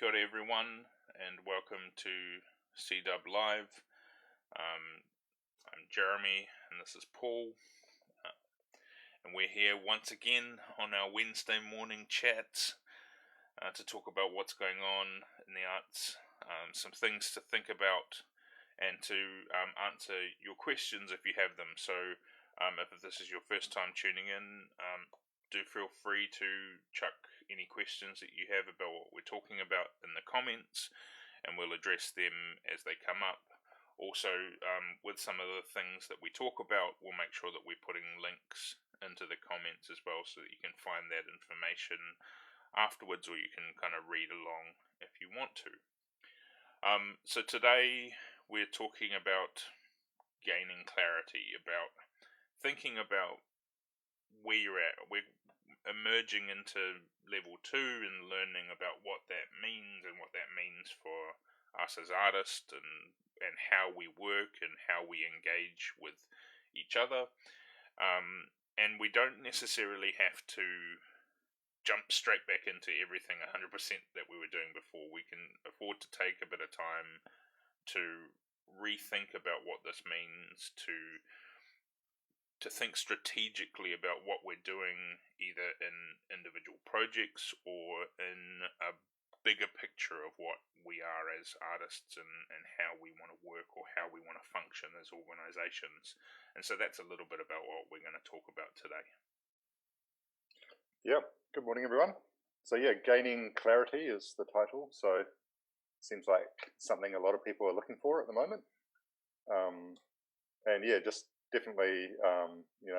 Kia ora everyone, and welcome to CeedubLive. I'm Jeremy, and this is Paul, and we're here once again on our Wednesday morning chats to talk about what's going on in the arts, some things to think about, and to answer your questions if you have them. So if this is your first time tuning in, do feel free to chuck any questions that you have about what we're talking about in the comments, and we'll address them as they come up. Also, with some of the things that we talk about, we'll make sure that we're putting links into the comments as well, so that you can find that information afterwards, or you can kind of read along if you want to. So today we're talking about gaining clarity, about thinking about where you're at. We're emerging into level 2 and learning about what that means and what that means for us as artists, and how we work and how we engage with each other. And we don't necessarily have to jump straight back into everything 100% that we were doing before. We can afford to take a bit of time to rethink about what this means, to think strategically about what we're doing, either in individual projects or in a bigger picture of what we are as artists, and how we want to work or how we want to function as organizations. And so that's a little bit about what we're going to talk about today. Yeah, good morning everyone. So yeah, gaining clarity is the title. So seems like something a lot of people are looking for at the moment. And yeah, just definitely,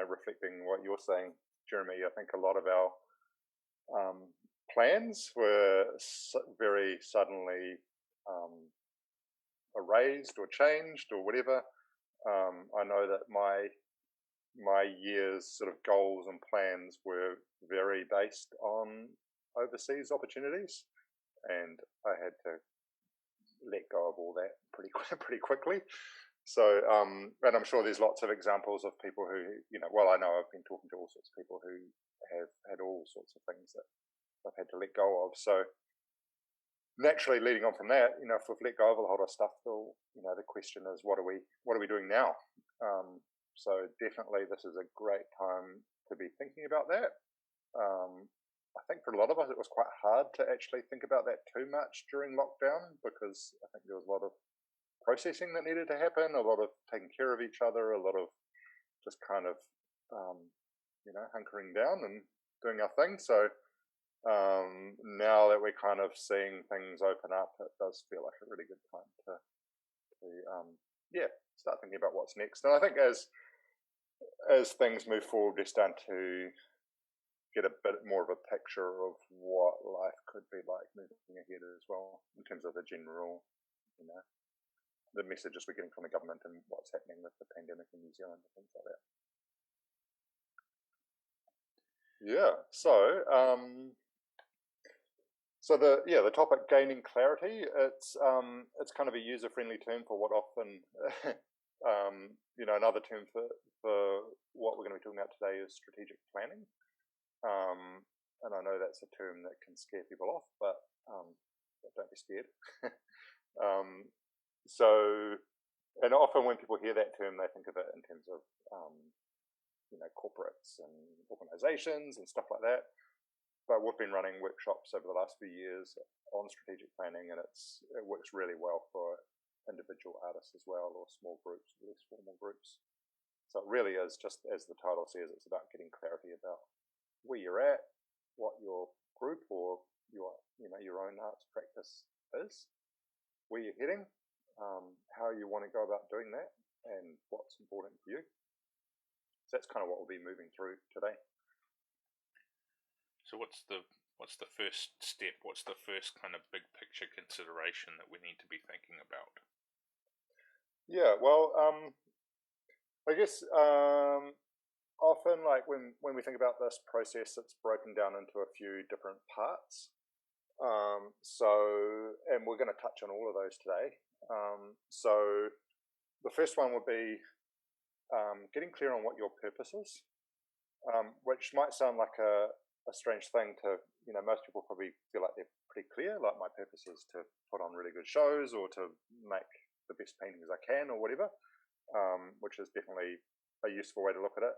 reflecting what you're saying, Jeremy. I think a lot of our plans were very suddenly erased or changed or whatever. I know that my year's sort of goals and plans were very based on overseas opportunities, and I had to let go of all that pretty quickly. So, and I'm sure there's lots of examples of people who, I know I've been talking to all sorts of people who have had all sorts of things that I've had to let go of. So naturally, leading on from that, if we've let go of a lot of stuff, the question is, what are we doing now? So definitely, this is a great time to be thinking about that. I think for a lot of us, it was quite hard to actually think about that too much during lockdown, because I think there was a lot of processing that needed to happen, a lot of taking care of each other, a lot of just kind of, hunkering down and doing our thing. So now that we're kind of seeing things open up, it does feel like a really good time to start thinking about what's next. And I think as things move forward, we're starting to get a bit more of a picture of what life could be like moving ahead as well, in terms of the general, the messages we're getting from the government and what's happening with the pandemic in New Zealand and things like that. Yeah, so the topic, gaining clarity, it's kind of a user-friendly term for what often another term for what we're going to be talking about today is strategic planning. And I know that's a term that can scare people off, but don't be scared. So, and often when people hear that term, they think of it in terms of, corporates and organizations and stuff like that. But we've been running workshops over the last few years on strategic planning, and it works really well for individual artists as well, or small groups, less formal groups. So it really is, just as the title says, it's about getting clarity about where you're at, what your group or your own arts practice is, where you're heading, how you want to go about doing that, and what's important to you. So that's kind of what we'll be moving through today. So what's the first step? What's the first kind of big picture consideration that we need to be thinking about? Yeah, well, I guess often, like when we think about this process, it's broken down into a few different parts. And we're going to touch on all of those today. So the first one would be getting clear on what your purpose is, which might sound like a a strange thing to, most people probably feel like they're pretty clear, like my purpose is to put on really good shows or to make the best paintings I can or whatever, which is definitely a useful way to look at it.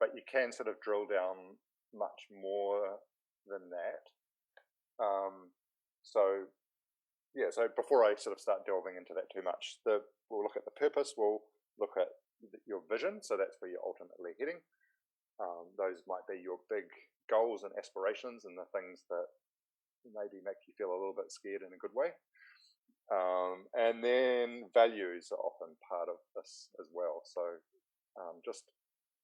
But you can sort of drill down much more than that. So before I sort of start delving into that too much, we'll look at the purpose, we'll look at your vision, so that's where you're ultimately heading. Those might be your big goals and aspirations and the things that maybe make you feel a little bit scared in a good way. And then values are often part of this as well. So just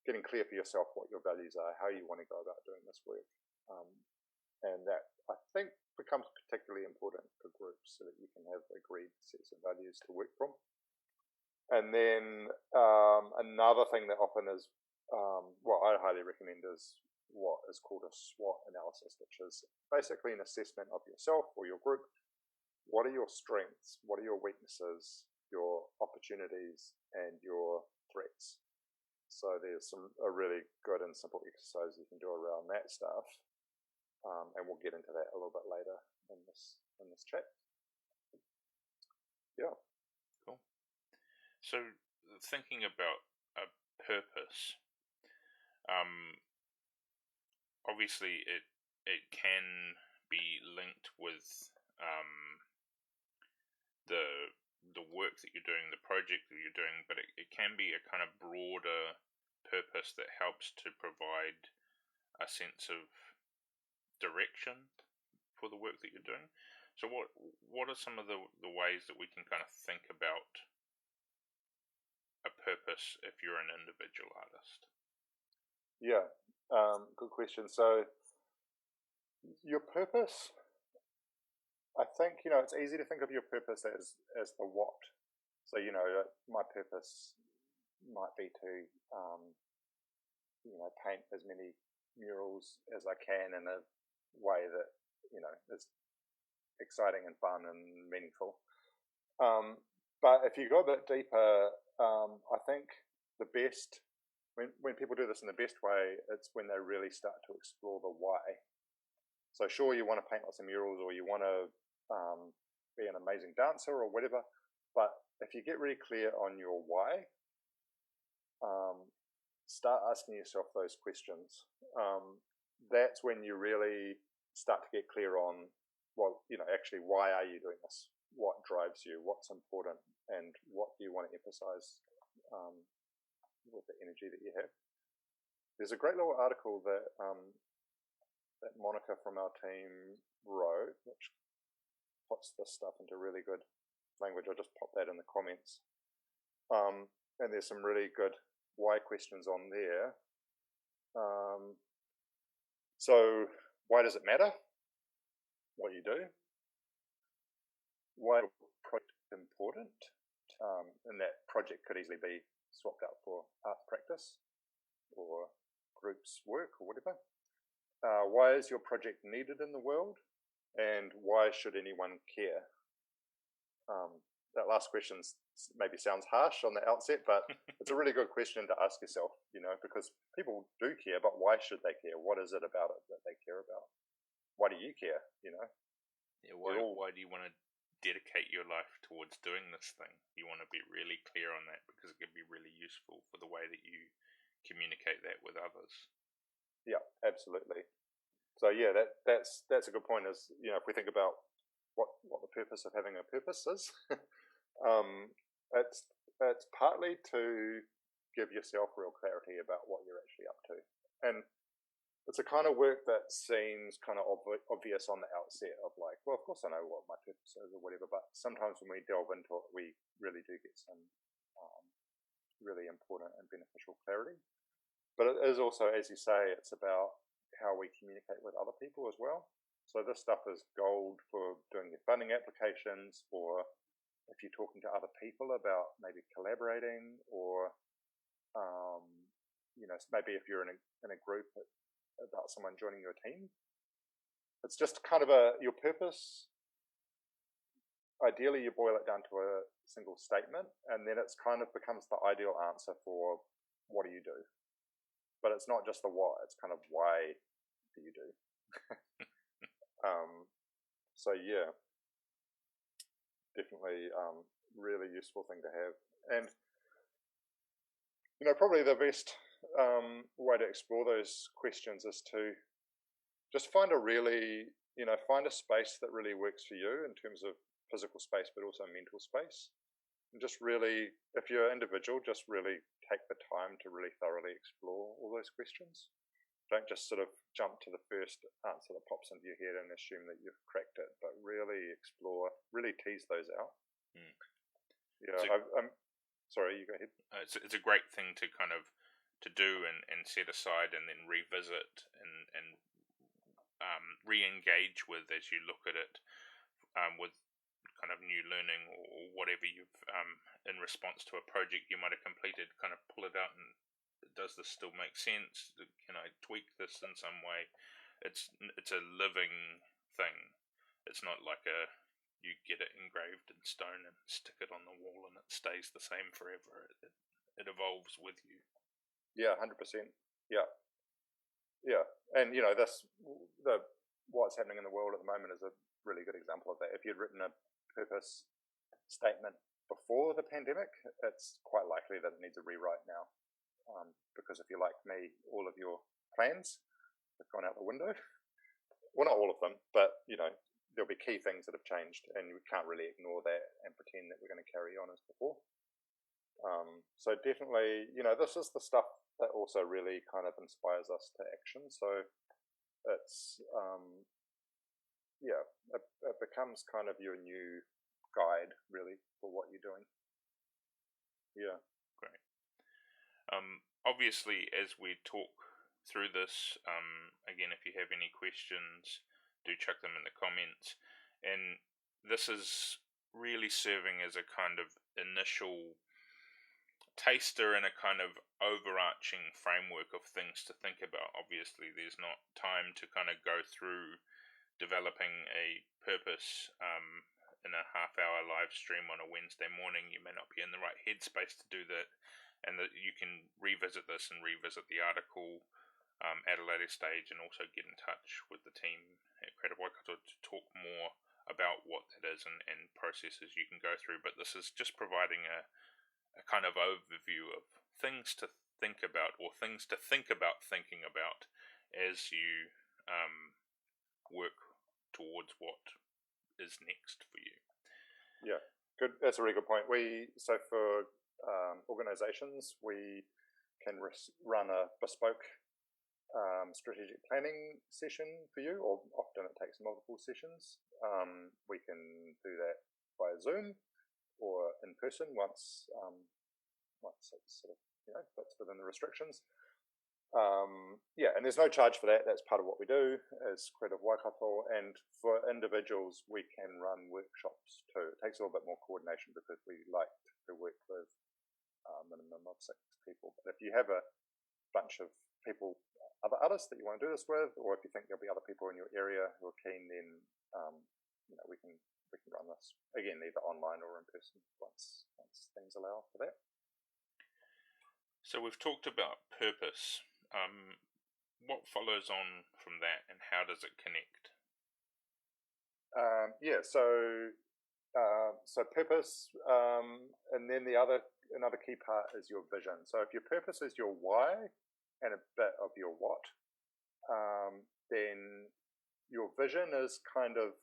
getting clear for yourself what your values are, how you want to go about doing this work. And that, I think, becomes particularly important for groups so that you can have agreed sets of values to work from. And then another thing that often is, I highly recommend is what is called a SWOT analysis, which is basically an assessment of yourself or your group. What are your strengths? What are your weaknesses, your opportunities, and your threats? So there's a really good and simple exercise you can do around that stuff. And we'll get into that a little bit later in this chat. Yeah. Cool. So thinking about a purpose, obviously it can be linked with the work that you're doing, the project that you're doing, but it can be a kind of broader purpose that helps to provide a sense of direction for the work that you're doing. So what are some of the ways that we can kind of think about a purpose if you're an individual artist? Yeah, good question. So your purpose, I think, it's easy to think of your purpose as the what. So, my purpose might be to, paint as many murals as I can in a way that, is exciting and fun and meaningful. But if you go a bit deeper, I think the best, when people do this in the best way, it's when they really start to explore the why. So sure, you want to paint lots of murals or you want to be an amazing dancer or whatever, but if you get really clear on your why, start asking yourself those questions. That's when you really start to get clear on, actually, why are you doing this? What drives you? What's important? And what do you want to emphasize with the energy that you have? There's a great little article that that Monica from our team wrote, which puts this stuff into really good language. I'll just pop that in the comments. And there's some really good why questions on there. So why does it matter what you do? Why is a project important? And that project could easily be swapped out for art practice or groups work or whatever. Why is your project needed in the world? And why should anyone care? That last question maybe sounds harsh on the outset, but it's a really good question to ask yourself, because people do care, but why should they care? What is it about it that they care about? Why do you care, Yeah, why do you want to dedicate your life towards doing this thing? You want to be really clear on that because it can be really useful for the way that you communicate that with others. Yeah, absolutely. So yeah, that's a good point. Is if we think about what the purpose of having a purpose is, it's partly to give yourself real clarity about what you're actually up to, and it's a kind of work that seems kind of obvious on the outset of like, well, of course I know what my purpose is or whatever, but sometimes when we delve into it, we really do get some really important and beneficial clarity. But it is also, as you say, it's about how we communicate with other people as well. So this stuff is gold for doing your funding applications, or if you're talking to other people about maybe collaborating, or maybe if you're in a group about someone joining your team. It's just kind of your purpose. Ideally, you boil it down to a single statement, and then it's kind of becomes the ideal answer for what do you do. But it's not just the what, it's kind of why do you do? So yeah, definitely really useful thing to have. And probably the best way to explore those questions is to just find find a space that really works for you in terms of physical space, but also mental space. And just really, if you're an individual, just really take the time to really thoroughly explore all those questions. Don't just sort of jump to the first answer that pops into your head and assume that you've cracked it, but really explore, really tease those out. Yeah, I'm sorry, you go ahead. It's a great thing to kind of to do and set aside and then revisit and re-engage with as you look at it with kind of new learning or whatever you've in response to a project you might have completed, kind of pull it out and does this still make sense? Can I tweak this in some way? It's a living thing. It's not like you get it engraved in stone and stick it on the wall and it stays the same forever. It evolves with you. Yeah, 100%. Yeah, and what's happening in the world at the moment is a really good example of that. If you'd written a purpose statement before the pandemic, it's quite likely that it needs a rewrite now. Because if you're like me, all of your plans have gone out the window. Well, not all of them, but there'll be key things that have changed, and we can't really ignore that and pretend that we're going to carry on as before. So definitely, this is the stuff that also really kind of inspires us to action. So it's it becomes kind of your new guide really for what you're doing. Yeah. Great. Obviously, as we talk through this, again, if you have any questions, do chuck them in the comments. And this is really serving as a kind of initial taster and a kind of overarching framework of things to think about. Obviously, there's not time to kind of go through developing a purpose in a half-hour live stream on a Wednesday morning. You may not be in the right headspace to do that, and that you can revisit this and revisit the article at a later stage, and also get in touch with the team at Creative Waikato to talk more about what that is and processes you can go through. But this is just providing a kind of overview of things to think about, or things to think about thinking about as you work towards what is next for you. Yeah, good. That's a really good point. So for organizations, we can run a bespoke strategic planning session for you, or often it takes multiple sessions. We can do that via Zoom or in person once it's sort of fits within the restrictions. And there's no charge for that. That's part of what we do as Creative Waikato. And for individuals, we can run workshops too. It takes a little bit more coordination because we like to work with a minimum of 6 people. But if you have a bunch of people, other artists that you want to do this with, or if you think there'll be other people in your area who are keen, then we can run this again either online or in person once things allow for that. So we've talked about purpose. What follows on from that, and how does it connect? So purpose, and then another key part is your vision. So if your purpose is your why and a bit of your what, then your vision is kind of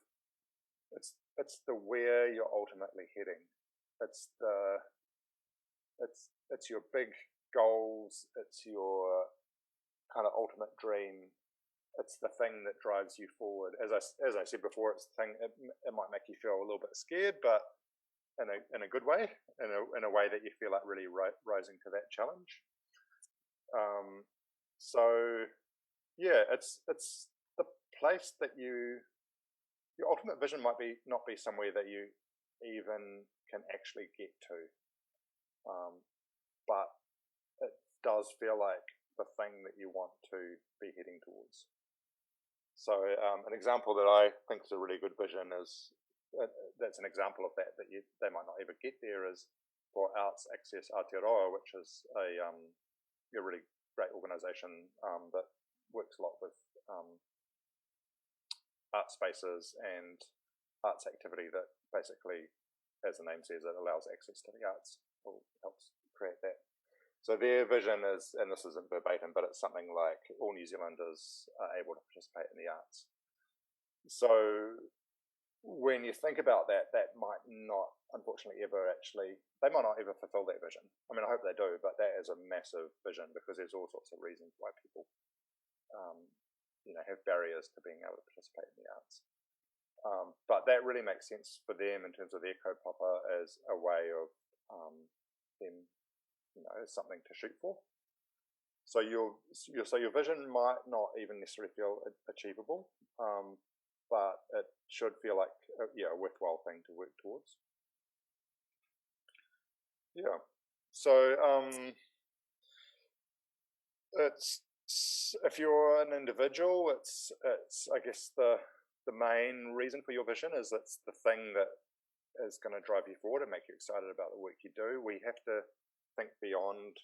it's the where you're ultimately heading. It's your big goals. It's your kind of ultimate dream. It's the thing that drives you forward. As I said before, it's the thing. It might make you feel a little bit scared, but in a good way, in a way that you feel like really rising to that challenge. It's the place that your ultimate vision might not be somewhere that you even can actually get to, but it does feel like the thing that you want to be heading towards. So an example that I think is a really good vision is that's an example of that they might not ever get there, is for Arts Access Aotearoa, which is a really great organisation that works a lot with art spaces and arts activity that basically, as the name says, it allows access to the arts or helps create that. So their vision is, and this isn't verbatim, but it's something like all New Zealanders are able to participate in the arts. So when you think about that, that might not, unfortunately, ever actually, they might not ever fulfill that vision. I mean, I hope they do, but that is a massive vision because there's all sorts of reasons why people, have barriers to being able to participate in the arts. But that really makes sense for them in terms of their kaupapa as a way of them, as something to shoot for. So your vision might not even necessarily feel achievable, but it should feel like a worthwhile thing to work towards. Yeah. So it's, if you're an individual, it's I guess the main reason for your vision is it's the thing that is going to drive you forward and make you excited about the work you do. We have to think beyond,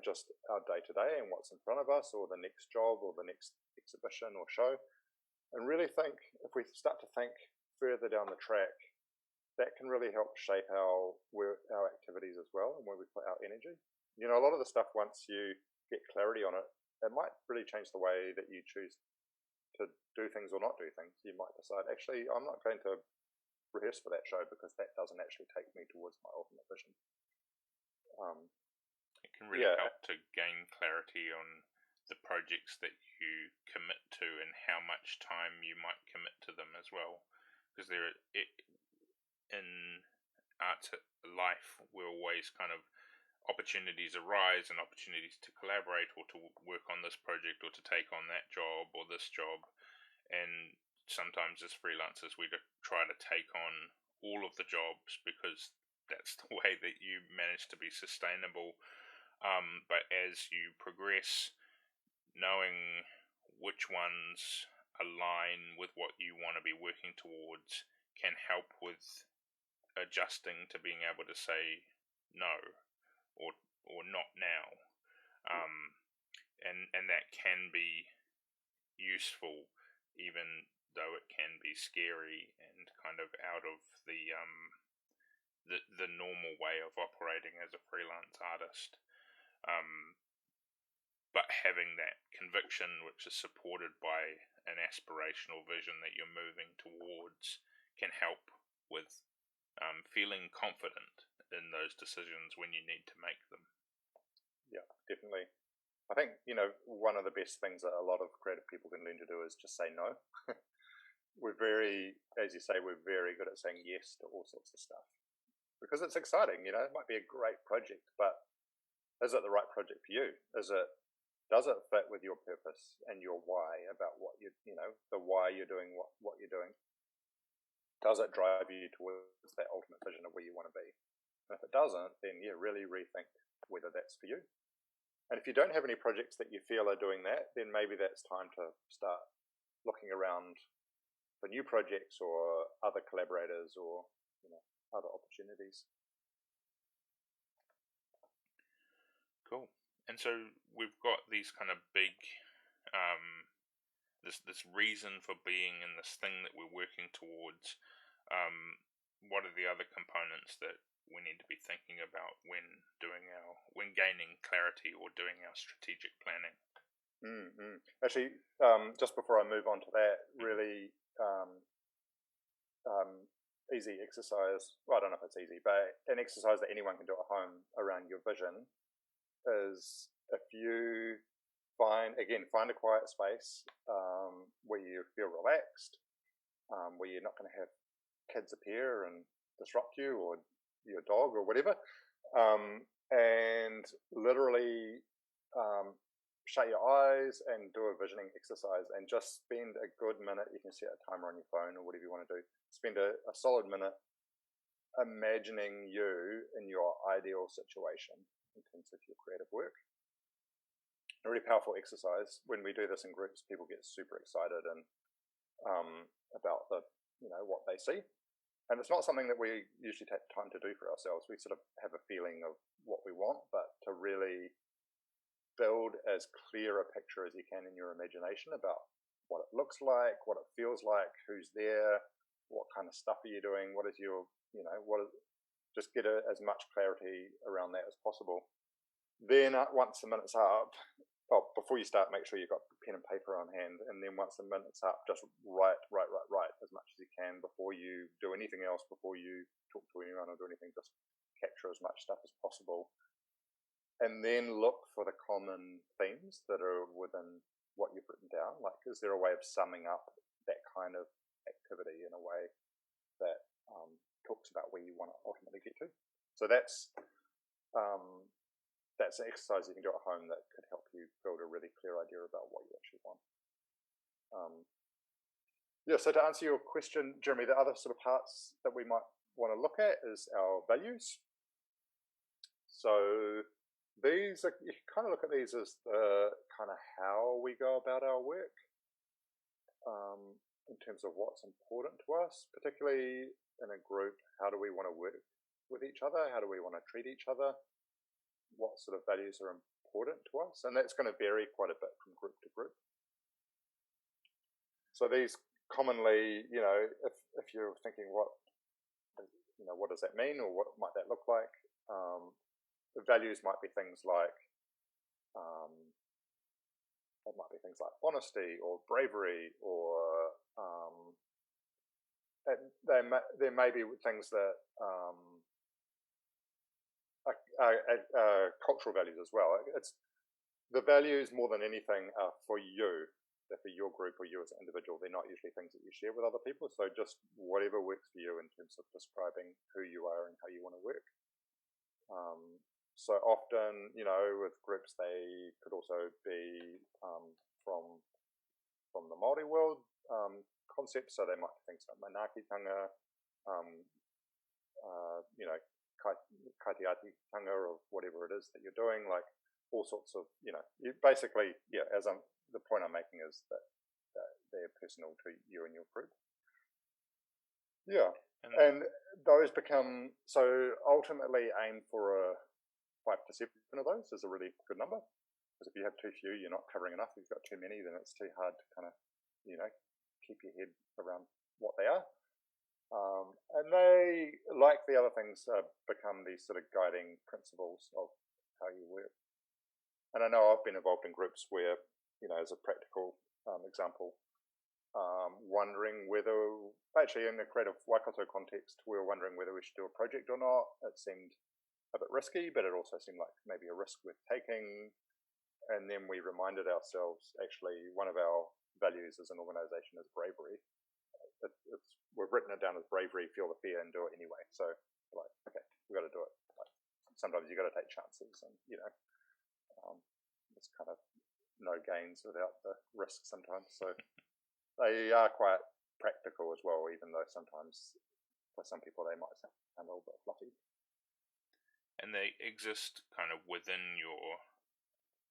just our day-to-day and what's in front of us, or the next job, or the next exhibition or show, and really think, if we start to think further down the track, that can really help shape our activities as well, and where we put our energy. A lot of the stuff, once you get clarity on it, it might really change the way that you choose to do things or not do things. You might decide, actually, I'm not going to rehearse for that show because that doesn't actually take me towards my ultimate vision. It can really help to gain clarity on the projects that you commit to and how much time you might commit to them as well. Because in art life, we're always kind of, opportunities arise and opportunities to collaborate or to work on this project or to take on that job or this job. And sometimes as freelancers, we try to take on all of the jobs because that's the way that you manage to be sustainable. But as you progress, knowing which ones align with what you want to be working towards can help with adjusting to being able to say no or not now, and that can be useful, even though it can be scary and kind of out of the normal way of operating as a freelance artist. But having that conviction, which is supported by an aspirational vision that you're moving towards, can help with feeling confident in those decisions when you need to make them. Yeah, definitely. I think, one of the best things that a lot of creative people can learn to do is just say no. We're very, as you say, we're very good at saying yes to all sorts of stuff because it's exciting. It might be a great project, but is it the right project for you? Does it fit with your purpose and your why about what the why you're doing what you're doing? Does it drive you towards that ultimate vision of where you want to be? And if it doesn't, then really rethink whether that's for you. And if you don't have any projects that you feel are doing that, then maybe that's time to start looking around for new projects or other collaborators or other opportunities. Cool. And so we've got these kind of big, this reason for being and this thing that we're working towards. What are the other components that we need to be thinking about when gaining clarity or doing our strategic planning? Actually, just before I move on to that, really easy exercise. Well, I don't know if it's easy, but an exercise that anyone can do at home around your vision is, if you find a quiet space where you feel relaxed, where you're not going to have kids appear and disrupt you, or your dog or whatever, and literally shut your eyes and do a visioning exercise and just spend a good minute. You can set a timer on your phone or whatever you want to do. Spend a solid minute imagining you in your ideal situation in terms of your creative work. A really powerful exercise. When we do this in groups, people get super excited and about what they see. And it's not something that we usually take time to do for ourselves. We sort of have a feeling of what we want, but to really build as clear a picture as you can in your imagination about what it looks like, what it feels like, who's there, what kind of stuff are you doing, what is your, just get as much clarity around that as possible. Then once the minute's up, before you start, make sure you've got pen and paper on hand, and then once the minute's up, just write as much as you can before you do anything else, before you talk to anyone or do anything, just capture as much stuff as possible. And then look for the common themes that are within what you've written down. Like, is there a way of summing up that kind of activity in a way that talks about where you want to ultimately get to? So that's an exercise you can do at home that could help you build a really clear idea about what you actually want. So to answer your question, Jeremy, the other sort of parts that we might want to look at is our values. So these are, you can kind of look at these as the kind of how we go about our work in terms of what's important to us, particularly in a group. How do we want to work with each other? How do we want to treat each other? What sort of values are important to us? And that's going to vary quite a bit from group to group. So these commonly, if you're thinking what does that mean, or what might that look like? The values might be things like honesty or bravery, or there may be things that cultural values as well. It's the values more than anything are for you. They're for your group or you as an individual. They're not usually things that you share with other people. So just whatever works for you in terms of describing who you are and how you want to work. So often, with groups, they could also be from the Māori world concept. So they might be things like manaakitanga, kaitiatitanga, or whatever it is that you're doing, like all sorts of, you basically, the point I'm making is that they're personal to you and your group. Yeah. And those become, so ultimately aim for 5 to 7 of those is a really good number. Because if you have too few, you're not covering enough. If you've got too many, then it's too hard to kind of, keep your head around what they are. And they, like the other things, become these sort of guiding principles of how you work. And I know I've been involved in groups where, as a practical example, wondering whether, actually in the creative Waikato context, we were wondering whether we should do a project or not. It seemed a bit risky, but it also seemed like maybe a risk worth taking. And then we reminded ourselves, actually, one of our values as an organization is bravery. We've written it down as bravery, feel the fear, and do it anyway. So, okay, we've got to do it. Sometimes you've got to take chances, and, it's kind of no gains without the risk sometimes. So they are quite practical as well, even though sometimes for some people they might sound a little bit fluffy. And they exist kind of within your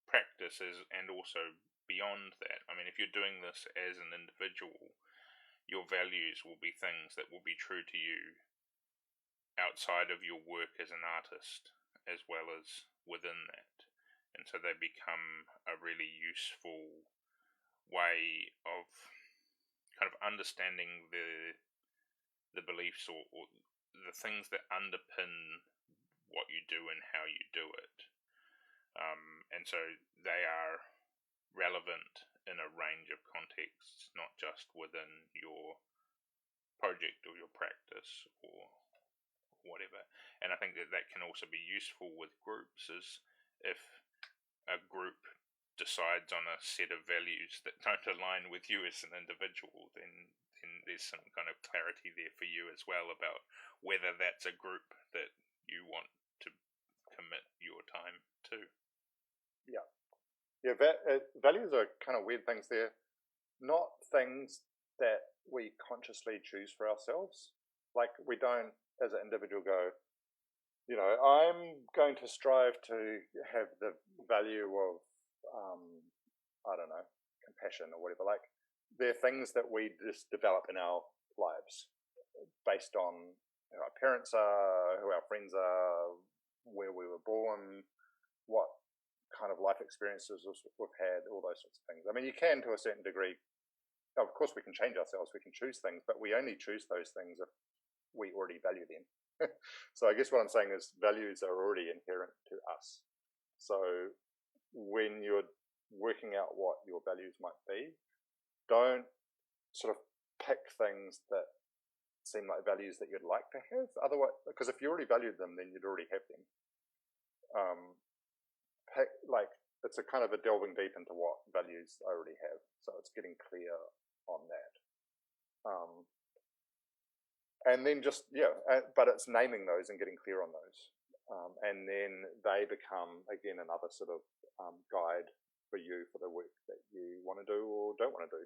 practices and also beyond that. I mean, if you're doing this as an individual, your values will be things that will be true to you outside of your work as an artist, as well as within that. And so they become a really useful way of kind of understanding the beliefs or the things that underpin what you do and how you do it. And so they are relevant in a range of contexts, not just within your project or your practice or whatever. And I think that can also be useful with groups, is if a group decides on a set of values that don't align with you as an individual, then there's some kind of clarity there for you as well about whether that's a group that you want to commit your time to. Yeah, values are kind of weird things. They're not things that we consciously choose for ourselves. Like, we don't, as an individual, go, I'm going to strive to have the value of, compassion or whatever. Like, they're things that we just develop in our lives based on who our parents are, who our friends are, where we were born, what kind of life experiences we've had, all those sorts of things. I mean, you can to a certain degree. Of course, we can change ourselves, we can choose things, but we only choose those things if we already value them. So I guess what I'm saying is values are already inherent to us. So when you're working out what your values might be, don't sort of pick things that seem like values that you'd like to have. Otherwise, because if you already valued them, then you'd already have them. It's a kind of a delving deep into what values I already have. So it's getting clear on that. And then but it's naming those and getting clear on those. And then they become, again, another sort of guide for you for the work that you want to do or don't want to do,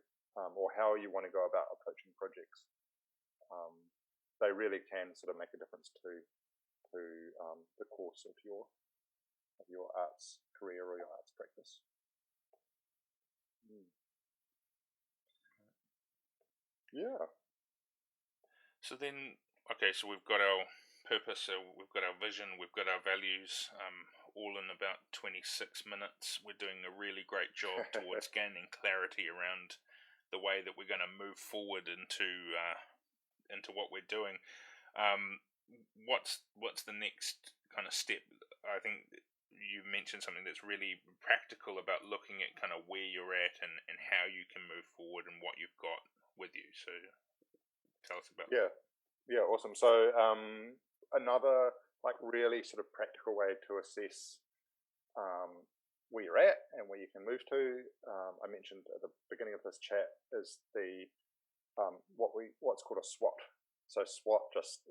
or how you want to go about approaching projects. They really can sort of make a difference to the course of your arts career or your arts practice. Yeah. So then, okay, so we've got our purpose, so we've got our vision, we've got our values, all in about 26 minutes. We're doing a really great job towards gaining clarity around the way that we're going to move forward into what we're doing. What's the next kind of step? I think you mentioned something that's really practical about looking at kind of where you're at and how you can move forward and what you've got with you. So tell us about that. Yeah, awesome. So another really sort of practical way to assess where you're at and where you can move to, I mentioned at the beginning of this chat, is the what's called a SWOT. So SWOT just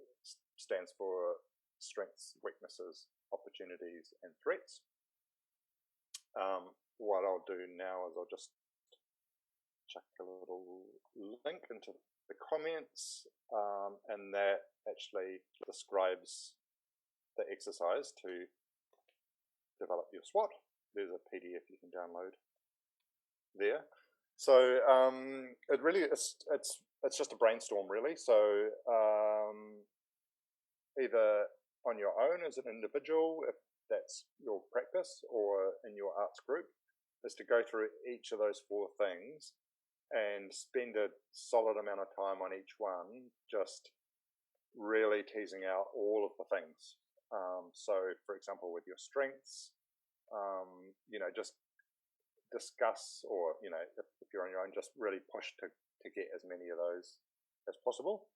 stands for strengths, weaknesses, opportunities, and threats. What I'll do now is I'll just chuck a little link into the comments, and that actually describes the exercise to develop your SWOT. There's a PDF you can download there. So it really it's just a brainstorm, really. So either on your own as an individual, if that's your practice, or in your arts group, is to go through each of those 4 things and spend a solid amount of time on each one, just really teasing out all of the things. So, for example, with your strengths, just discuss, or if you're on your own, just really push to get as many of those as possible.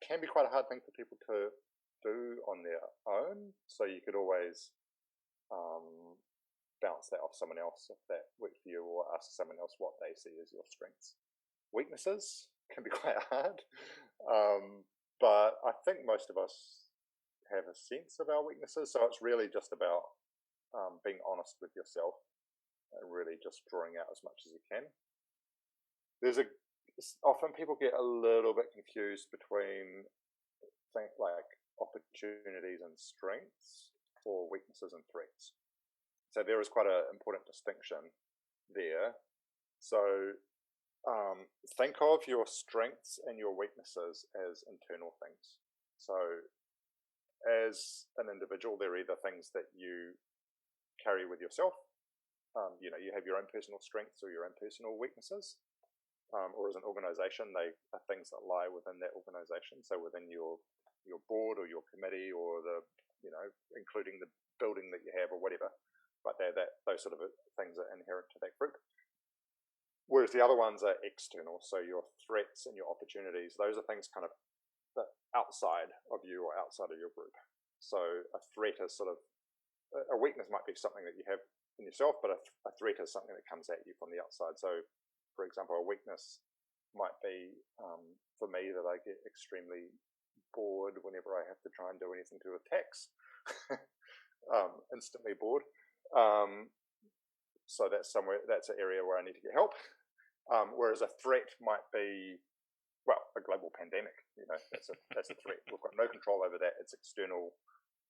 Can be quite a hard thing for people to do on their own, so you could always bounce that off someone else if that works for you, or ask someone else what they see as your strengths. Weaknesses can be quite hard, but I think most of us have a sense of our weaknesses, so it's really just about being honest with yourself and really just drawing out as much as you can. Often people get a little bit confused between things like opportunities and strengths, or weaknesses and threats. So there is quite an important distinction there. So think of your strengths and your weaknesses as internal things. So as an individual, they're either things that you carry with yourself. You have your own personal strengths or your own personal weaknesses. Or as an organization, they are things that lie within that organization. So within your board or your committee, or including the building that you have or whatever. But those sort of things are inherent to that group. Whereas the other ones are external. So your threats and your opportunities, those are things kind of outside of you or outside of your group. So a threat is sort of, a weakness might be something that you have in yourself, but a threat is something that comes at you from the outside. So, for example, a weakness might be, for me, that I get extremely bored whenever I have to try and do anything to do with tax. Instantly bored. So that's an area where I need to get help. Whereas a threat might be, a global pandemic. That's a threat. We've got no control over that. It's external.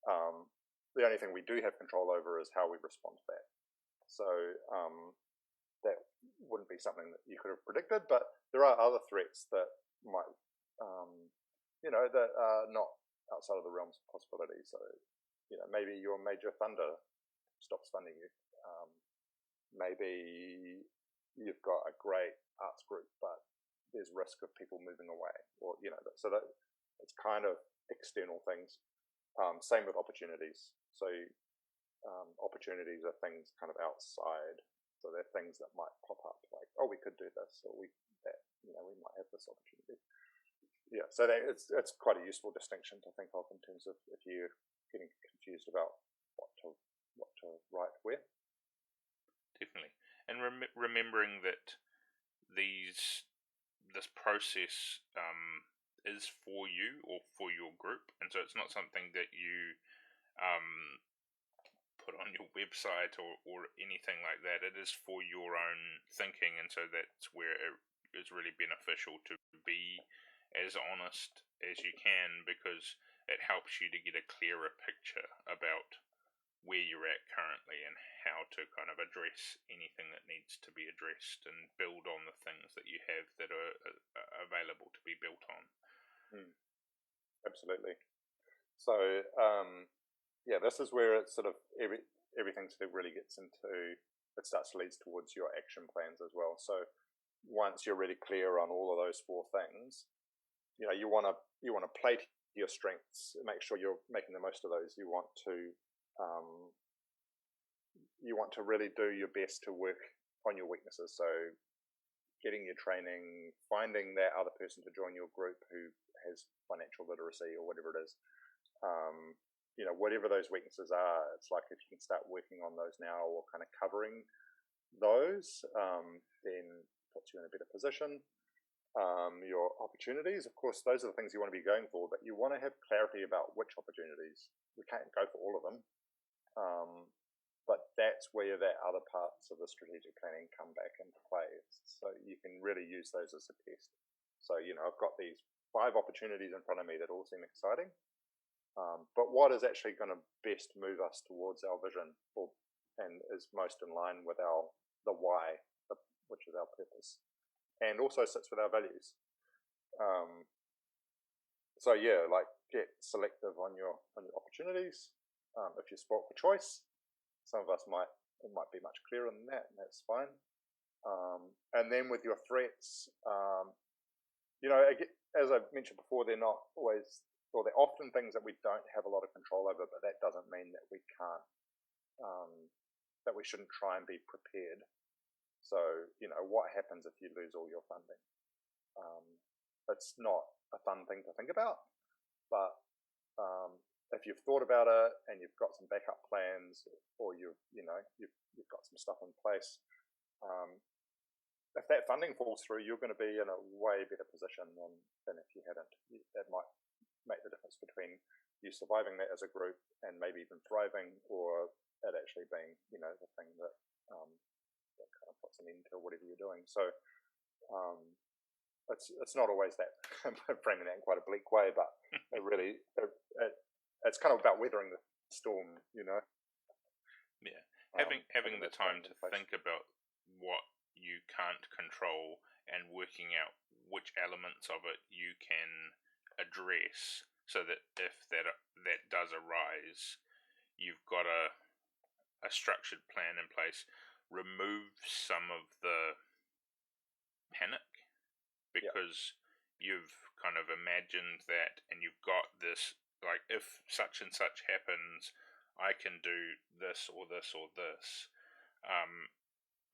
The only thing we do have control over is how we respond to that. So that wouldn't be something that you could have predicted, but there are other threats that might, that are not outside of the realms of possibility. So, maybe your major thunder stops funding you. Maybe you've got a great arts group, but there's risk of people moving away, or so that it's kind of external things. Same with opportunities. So opportunities are things kind of outside. So they're things that might pop up, like, oh, we could do this, or we might have this opportunity. Yeah, so it's quite a useful distinction to think of in terms of if you're getting confused about what to write where. Definitely, and remembering that this process is for you or for your group, and so it's not something that you put on your website or anything like that. It is for your own thinking, and so that's where it is really beneficial to be as honest as you can, because it helps you to get a clearer picture about where you're at currently and how to kind of address anything that needs to be addressed and build on the things that you have that are available to be built on. Absolutely. So this is where it's sort of everything sort of really gets into, it starts to lead towards your action plans as well. So once you're really clear on all of those four things, you want to play to your strengths, make sure you're making the most of those. You want to really do your best to work on your weaknesses. So getting your training, finding that other person to join your group who has financial literacy or whatever it is. Whatever those weaknesses are, it's like if you can start working on those now or kind of covering those, then puts you in a better position. Your opportunities, of course, those are the things you want to be going for, but you want to have clarity about which opportunities. We can't go for all of them. But that's where that other parts of the strategic planning come back into play. So you can really use those as a test. So, I've got these 5 opportunities in front of me that all seem exciting. But what is actually going to best move us towards our vision and is most in line with the why, which is our purpose, and also sits with our values. Get selective on your opportunities. If you're spoilt for choice, some of us might be much clearer than that, and that's fine. And then with your threats, as I've mentioned before, they're not always, or they're often things that we don't have a lot of control over, but that doesn't mean that we can't, that we shouldn't try and be prepared. So, what happens if you lose all your funding? It's not a fun thing to think about, but if you've thought about it and you've got some backup plans, or you've got some stuff in place, if that funding falls through, you're going to be in a way better position than if you hadn't. That might make the difference between you surviving that as a group and maybe even thriving, or it actually being, the thing that kind of puts an end to whatever you're doing. So it's not always that. I'm framing that in quite a bleak way, but it really it's kind of about weathering the storm, Yeah, having the time to think about what you can't control and working out which elements of it you can address, so that if that does arise, you've got a structured plan in place. Remove some of the panic, because you've kind of imagined that, and you've got this, like, if such and such happens, I can do this or this or this.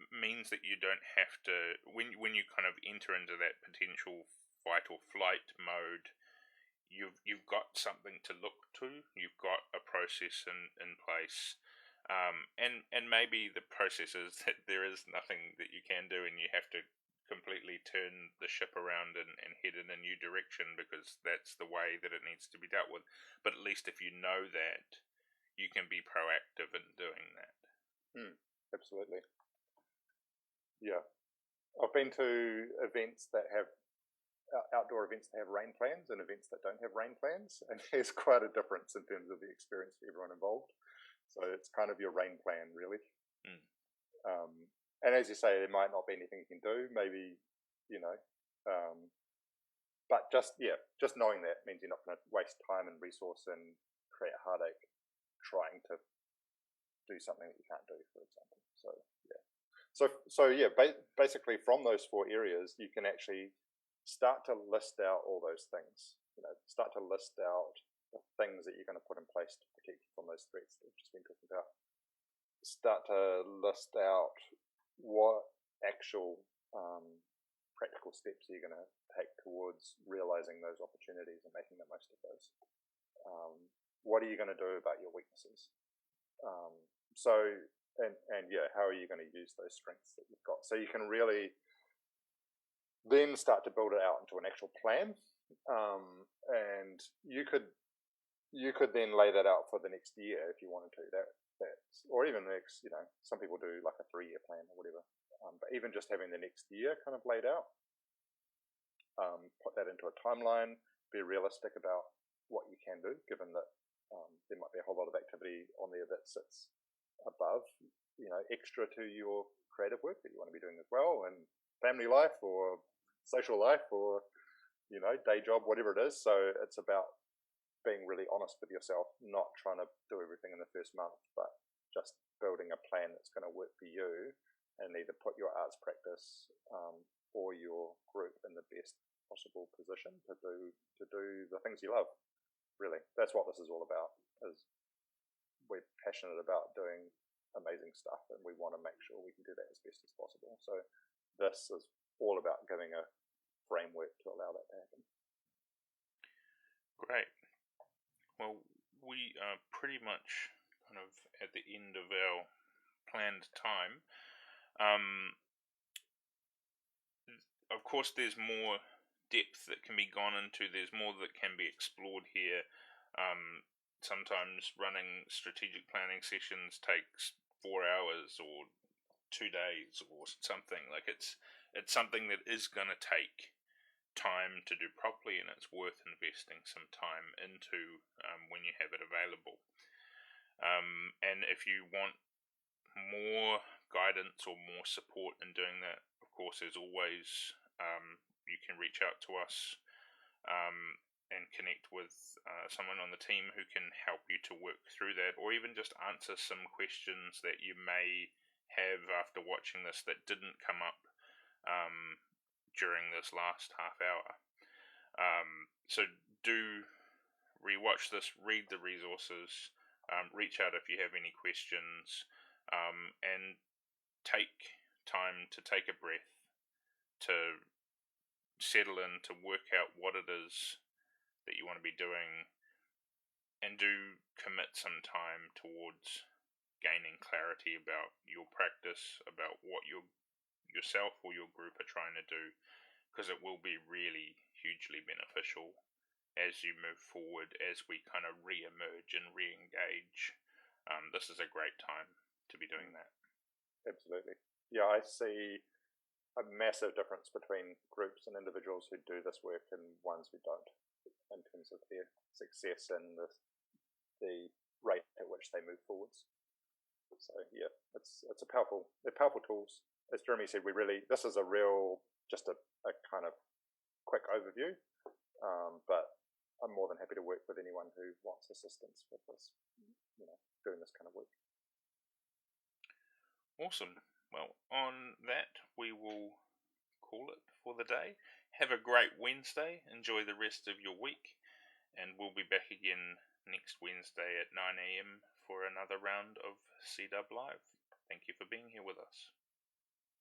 Means that you don't have to, when you kind of enter into that potential fight or flight mode, you've got something to look to. You've got a process in place, and maybe the process is that there is nothing that you can do, and you have to completely turn the ship around and head in a new direction, because that's the way that it needs to be dealt with. But at least if you know that, you can be proactive in doing that. Absolutely. Yeah, I've been to events that have outdoor events that have rain plans and events that don't have rain plans, and there's quite a difference in terms of the experience for everyone involved. So it's kind of your rain plan, really. And as you say, there might not be anything you can do. Maybe, but just knowing that means you're not going to waste time and resource and create heartache trying to do something that you can't do, for example. Basically from those 4 areas, you can actually start to list out all those things. Start to list out the things that you're going to put in place to protect you from those threats that we've just been talking about. Start to list out what actual practical steps are you going to take towards realizing those opportunities and making the most of those. What are you going to do about your weaknesses? How are you going to use those strengths that you've got? So you can really then start to build it out into an actual plan, and you could then lay that out for the next year if you wanted to. Or even the next, some people do like a 3-year plan or whatever. But even just having the next year kind of laid out, put that into a timeline, be realistic about what you can do, given that there might be a whole lot of activity on there that sits above, extra to your creative work that you want to be doing as well, and family life or social life or, day job, whatever it is. So it's about being really honest with yourself, not trying to do everything in the first month, but just building a plan that's going to work for you and either put your arts practice or your group in the best possible position to do the things you love. Really, that's what this is all about. Is we're passionate about doing amazing stuff, and we want to make sure we can do that as best as possible. So this is all about giving a framework to allow that to happen. Great. Well, we are pretty much kind of at the end of our planned time. Of course, there's more depth that can be gone into. There's more that can be explored here. Sometimes running strategic planning sessions takes 4 hours or 2 days or something. Like it's something that is going to take time to do properly, and it's worth investing some time into when you have it available. And if you want more guidance or more support in doing that, of course, as always, you can reach out to us and connect with someone on the team who can help you to work through that, or even just answer some questions that you may have after watching this that didn't come up during this last half hour. So do rewatch this, read the resources, reach out if you have any questions, and take time to take a breath, to settle in, to work out what it is that you want to be doing, and do commit some time towards gaining clarity about your practice, about what yourself or your group are trying to do, because it will be really hugely beneficial as you move forward, as we kind of re-emerge and re-engage. This is a great time to be doing that. Absolutely. Yeah, I see a massive difference between groups and individuals who do this work and ones who don't, in terms of their success and the rate at which they move forwards. So yeah, they're powerful tools. As Jeremy said, this is just a kind of quick overview, but I'm more than happy to work with anyone who wants assistance with this, doing this kind of work. Awesome. Well, on that, we will call it for the day. Have a great Wednesday. Enjoy the rest of your week. And we'll be back again next Wednesday at 9 a.m. for another round of CeedubLive. Thank you for being here with us.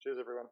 Cheers, everyone.